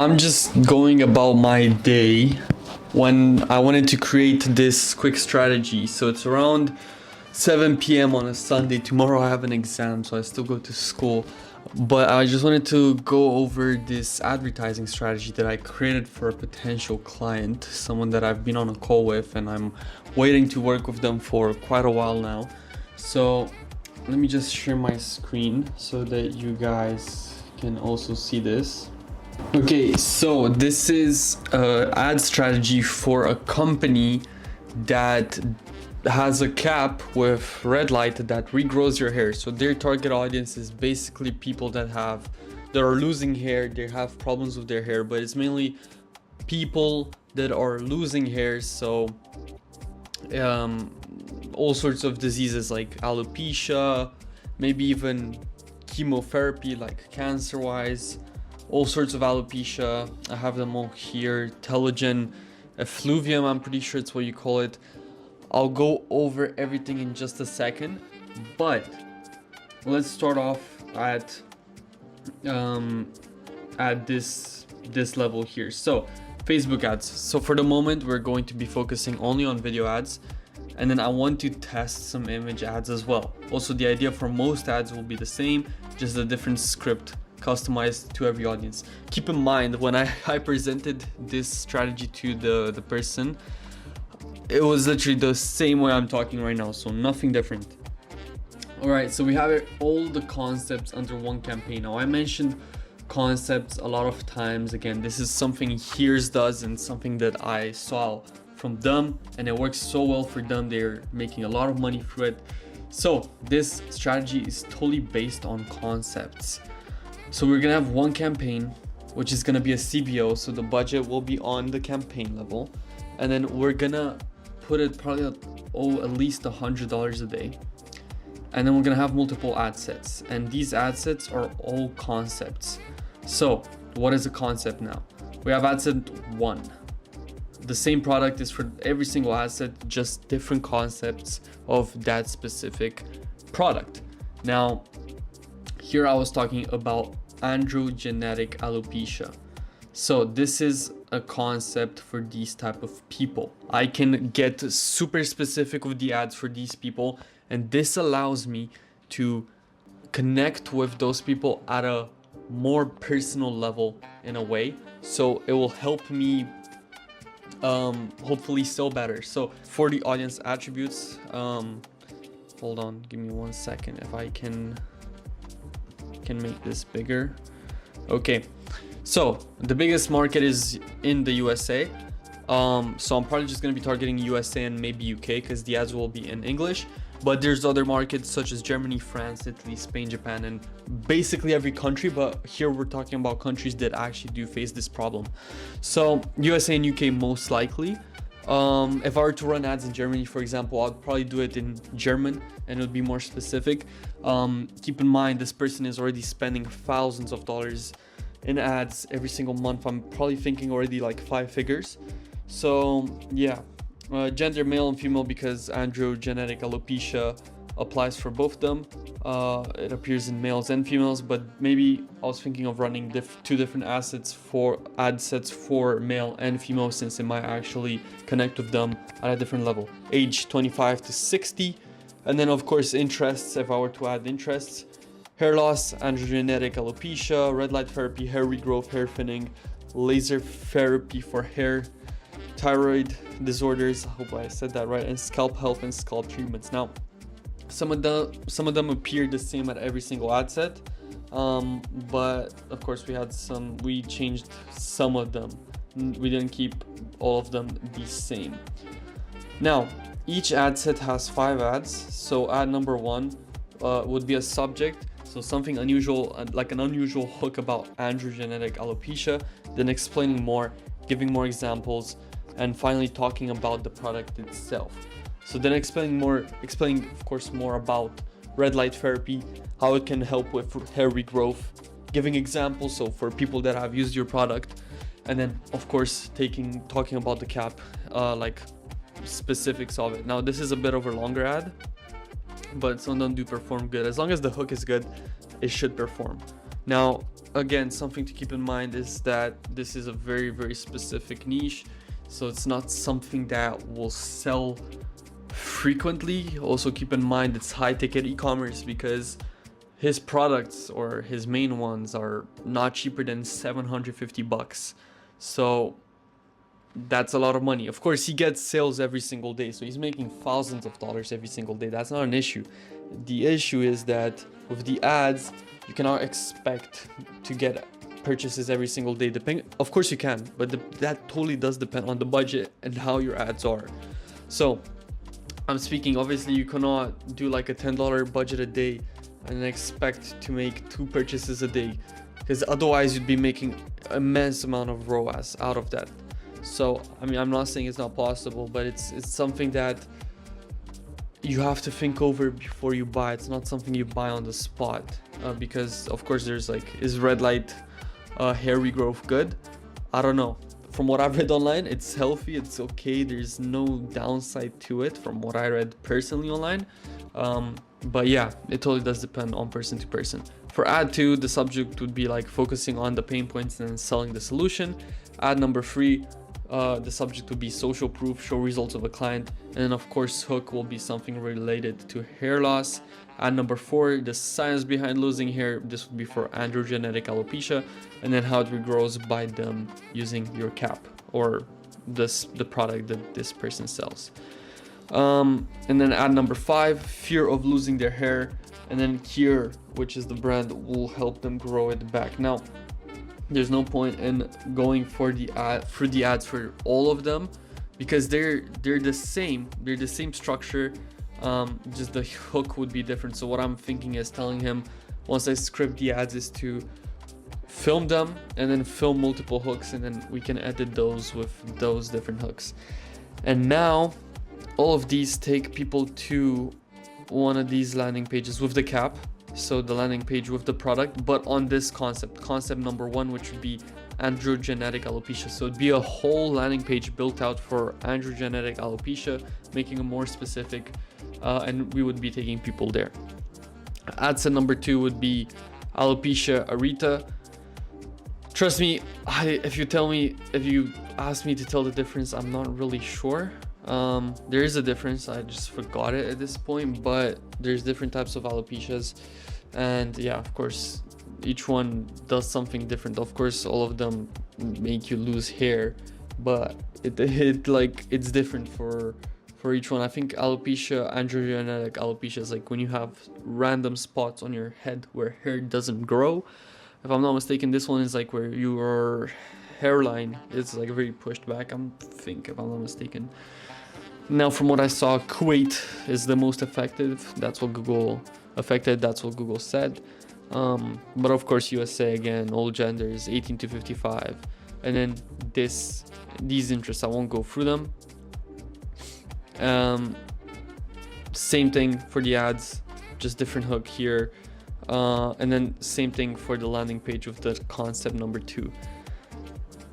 I'm just going about my day when I wanted to create this quick strategy. So it's around 7 p.m. on a Sunday. Tomorrow I have an exam, so I still go to school. But I just wanted to go over this advertising strategy that I created for a potential client, someone that I've been on a call with, and I'm waiting to work with them for quite a while now. So let me just share my screen so that you guys can also see this. Okay, so this is an ad strategy for a company that has a cap with red light that regrows your hair. So their target audience is basically people that are losing hair, they have problems with their hair, but it's mainly people that are losing hair. So all sorts of diseases like alopecia, maybe even chemotherapy, like cancer wise, all sorts of alopecia. I have them all here. Telogen effluvium, I'm pretty sure it's what you call it. I'll go over everything in just a second, but let's start off at this level here. So Facebook ads. So for the moment, we're going to be focusing only on video ads, and then I want to test some image ads as well. Also, the idea for most ads will be the same, just a different script customized to every audience. Keep in mind, when I presented this strategy to the person, it was literally the same way I'm talking right now, so nothing different. All right, so we have all the concepts under one campaign. Now I mentioned concepts a lot of times. Again, this is something Hears does and something that I saw from them, and it works so well for them. They're making a lot of money through it. So this strategy is totally based on concepts. So we're gonna have one campaign, which is gonna be a CBO, so the budget will be on the campaign level, and then we're gonna put it probably at least $100 a day, and then we're gonna have multiple ad sets, and these ad sets are all concepts. So what is a concept now? We have ad set 1. The same product is for every single ad set, just different concepts of that specific product. Now here I was talking about androgenetic alopecia. So this is a concept for these type of people. I can get super specific with the ads for these people, and this allows me to connect with those people at a more personal level in a way. So it will help me hopefully sell better. So for the audience attributes, hold on, give me 1 second if I can make this bigger. Okay, so the biggest market is in the USA. So I'm probably just going to be targeting USA and maybe UK because the ads will be in English. But there's other markets such as Germany, France, Italy, Spain, Japan, and basically every country. But here we're talking about countries that actually do face this problem. So USA and UK most likely. If I were to run ads in Germany, for example, I'd probably do it in German and it would be more specific. Keep in mind, this person is already spending thousands of dollars in ads every single month. I'm probably thinking already like 5 figures. So yeah, gender male and female, because androgenetic alopecia applies for both of them. It appears in males and females, but maybe I was thinking of running 2 different ad sets for male and female, since it might actually connect with them at a different level. Age 25 to 60, and then of course interests. If I were to add interests, hair loss, androgenetic alopecia, red light therapy, hair regrowth, hair thinning, laser therapy for hair, thyroid disorders, I hope I said that right, and scalp health and scalp treatments. Now some of them appear the same at every single ad set, but of course we changed some of them. We didn't keep all of them the same. Now each ad set has 5 ads. So ad number 1 would be a subject, so something unusual, like an unusual hook about androgenetic alopecia, then explaining more, giving more examples, and finally talking about the product itself. So then explaining of course more about red light therapy, how it can help with hair regrowth, giving examples, so for people that have used your product, and then of course talking about the cap, like specifics of it. Now this is a bit of a longer ad, but some of them do perform good. As long as the hook is good, it should perform. Now, again, something to keep in mind is that this is a very, very specific niche. So it's not something that will sell frequently. Also keep in mind it's high ticket e-commerce, because his products, or his main ones, are not cheaper than $750. So that's a lot of money. Of course, he gets sales every single day, so he's making thousands of dollars every single day. That's not an issue. The issue is that with the ads, you cannot expect to get purchases every single day. Of course you can, but that totally does depend on the budget and how your ads are. So I'm speaking, obviously you cannot do like a $10 budget a day and expect to make 2 purchases a day, because otherwise you'd be making immense amount of ROAS out of that. So I mean, I'm not saying it's not possible, but it's something that you have to think over before you buy. It's not something you buy on the spot, because of course there's like, is red light hair regrowth good? I don't know. From what I've read online, it's healthy, it's okay, there's no downside to it from what I read personally online. But yeah, it totally does depend on person to person. For ad 2, the subject would be like focusing on the pain points and then selling the solution. Ad number 3, the subject would be social proof, show results of a client. And then of course hook will be something related to hair loss. Ad number 4, the science behind losing hair. This would be for androgenetic alopecia, and then how it regrows by them using your cap, or the product that this person sells. And then ad number 5, fear of losing their hair, and then Cure, which is the brand, will help them grow it back. Now, there's no point in going for the ads for all of them, because they're the same structure. Just the hook would be different. So what I'm thinking is telling him, once I script the ads, is to film them and then film multiple hooks, and then we can edit those with those different hooks. And now all of these take people to one of these landing pages with the cap. So the landing page with the product, but on this concept number 1, which would be androgenetic alopecia. So it'd be a whole landing page built out for androgenetic alopecia, making it more specific, and we would be taking people there. Ad set number 2 would be alopecia areata. Trust me, if you ask me to tell the difference, I'm not really sure. There is a difference, I just forgot it at this point, but there's different types of alopecias, and yeah, of course each one does something different. Of course all of them make you lose hair, but it's different for each one. I think alopecia, androgenetic alopecia, is like when you have random spots on your head where hair doesn't grow. If I'm not mistaken, this one is like where your hairline is like very pushed back, if I'm not mistaken. Now, from what I saw, Kuwait is the most effective. That's what Google said. But of course, USA, again, all genders, 18 to 55. And then these interests, I won't go through them. Same thing for the ads, just different hook here. And then same thing for the landing page with the concept number 2.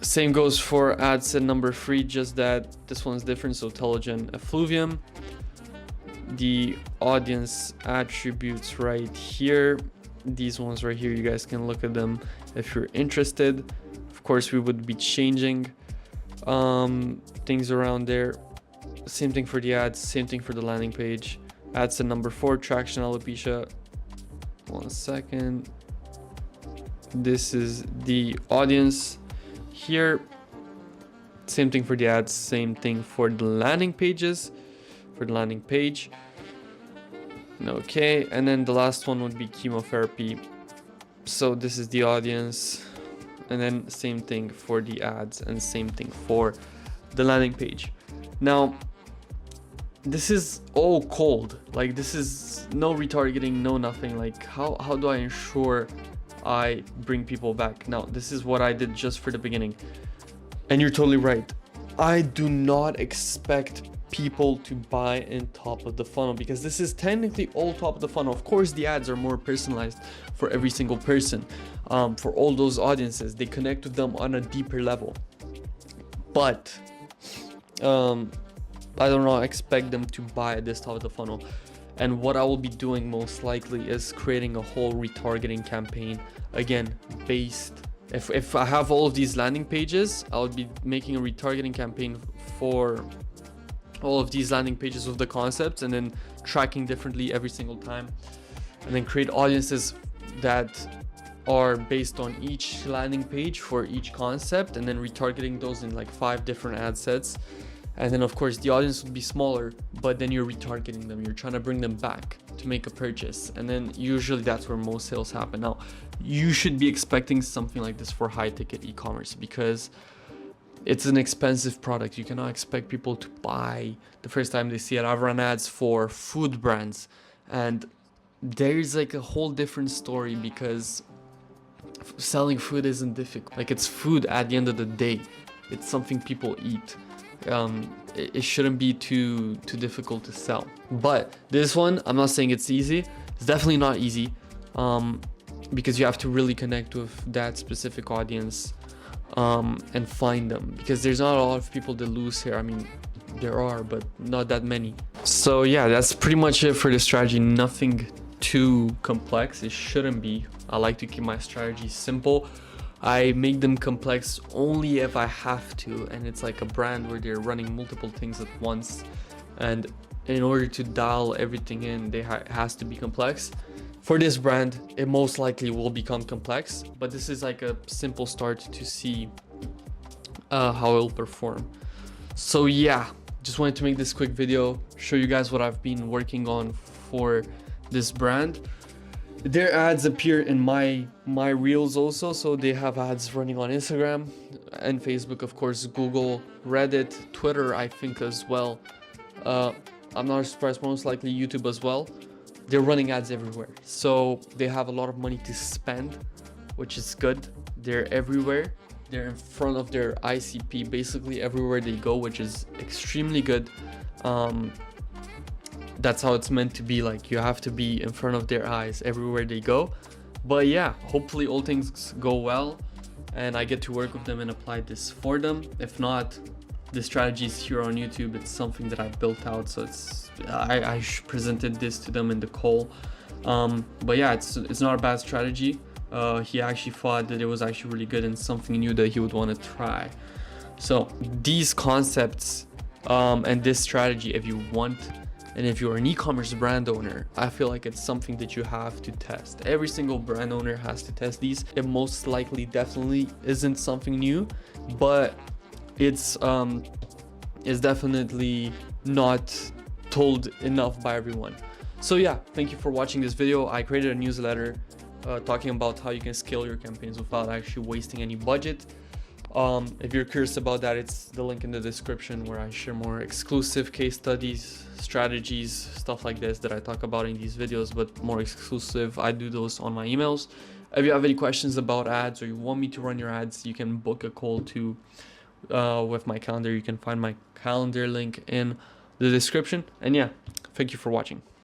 Same goes for ad set number 3, just that this one's different. So Telogen effluvium. The audience attributes right here, these ones right here, you guys can look at them if you're interested. Of course, we would be changing things around there. Same thing for the ads, same thing for the landing page. Ad set number 4, traction alopecia. 1 second. This is the audience. Here, same thing for the ads, same thing for the landing pages, for the landing page. Okay, and then the last one would be chemotherapy. So this is the audience, and then same thing for the ads, and same thing for the landing page. Now, this is all cold. Like, this is no retargeting, no nothing. Like, how do I ensure I bring people back? Now, this is what I did just for the beginning, and you're totally right. I do not expect people to buy in top of the funnel, because this is technically all top of the funnel. Of course, the ads are more personalized for every single person, for all those audiences. They connect with them on a deeper level, but I do not expect them to buy at this top of the funnel. And what I will be doing most likely is creating a whole retargeting campaign, again, based, if I have all of these landing pages, I'll be making a retargeting campaign for all of these landing pages with the concepts, and then tracking differently every single time, and then create audiences that are based on each landing page for each concept, and then retargeting those in like 5 different ad sets. And then of course the audience would be smaller, but then you're retargeting them, you're trying to bring them back to make a purchase, and then usually that's where most sales happen. Now you should be expecting something like this for high ticket e-commerce, because it's an expensive product. You cannot expect people to buy the first time they see it. I've run ads for food brands, and there's like a whole different story, because selling food isn't difficult. Like, it's food at the end of the day. It's something people eat. It shouldn't be too difficult to sell. But this one, I'm not saying it's easy. It's definitely not easy, because you have to really connect with that specific audience, and find them, because there's not a lot of people that lose here. I mean, there are, but not that many. So yeah, that's pretty much it for the strategy. Nothing too complex. It shouldn't be. I like to keep my strategies simple. I make them complex only if I have to, and it's like a brand where they're running multiple things at once, and in order to dial everything in, they has to be complex. For this brand, it most likely will become complex, but this is like a simple start to see how it will perform. So yeah, just wanted to make this quick video, show you guys what I've been working on for this brand. Their ads appear in my reels also, so they have ads running on Instagram and Facebook, of course, Google, Reddit, Twitter, I think as well. I'm not surprised, most likely YouTube as well. They're running ads everywhere, so they have a lot of money to spend, which is good. They're everywhere. They're in front of their ICP basically everywhere they go, which is extremely good. That's how it's meant to be. Like, you have to be in front of their eyes everywhere they go. But yeah, hopefully all things go well and I get to work with them and apply this for them. If not, the strategy is here on YouTube. It's something that I built out, so I presented this to them in the call. But yeah, it's not a bad strategy. He actually thought that it was actually really good and something new that he would want to try. So these concepts and this strategy, if you want, and if you're an e-commerce brand owner, I feel like it's something that you have to test. Every single brand owner has to test these. It most likely definitely isn't something new, but it's definitely not told enough by everyone. So yeah, thank you for watching this video. I created a newsletter talking about how you can scale your campaigns without actually wasting any budget. If you're curious about that, it's the link in the description, where I share more exclusive case studies, strategies, stuff like this that I talk about in these videos, but more exclusive. I do those on my emails. If you have any questions about ads, or you want me to run your ads, you can book a call to with my calendar. You can find my calendar link in the description. And yeah, thank you for watching.